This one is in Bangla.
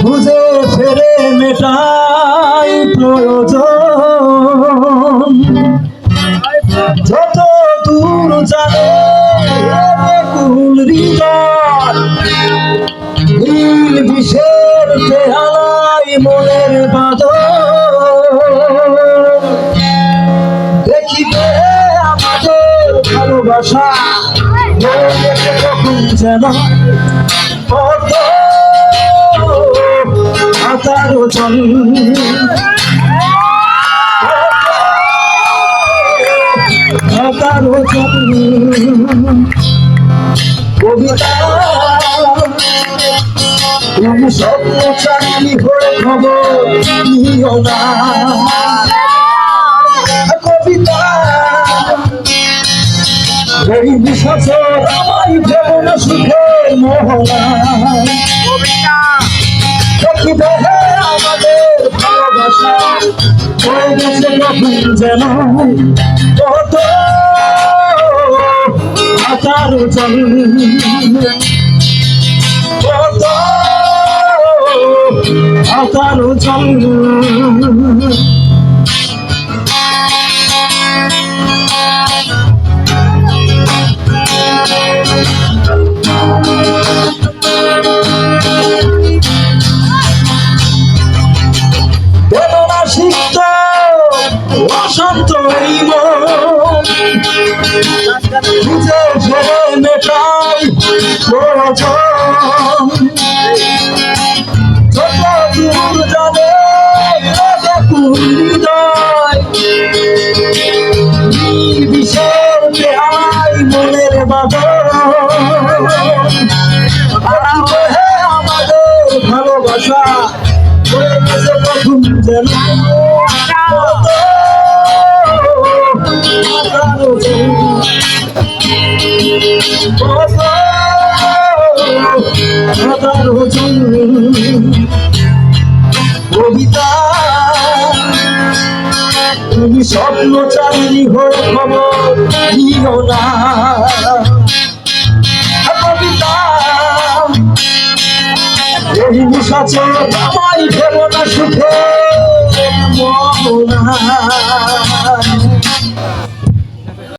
খুঁজে ফেরে মেটাই প্রয়োজন যত দূর জানে কুল হৃদয় নীল বিষের পেয়ালাই মনের বাদল দেখিবে আমাদের ভালোবাসা কখন যেন কত হাতারো চল হাতারো চল কবিতা তুমি স্বপ্ন চাকরি হয়ে খবর নিও না কবিতা এই বিশ্বাস আমায় ভেব না সুখের মোহনা দেখিবে আমাদের ভালোবাসা হয়ে গেছে কখন যেন কত হাজারো চল কত হাজারো চল সিক্ত অশান্ত খুঁজে ফেরে মেটাই প্রয়োজন যত দূর যাবে হৃদয় বিষের পেয়াই মনের বাদল আমাদের ভালোবাসা কখন যেন কবিতা তুমি স্বপ্ন চাকরি হয়ে খবর নিও না কবিতা এই নিশাচর আমায় ভেব না সুখে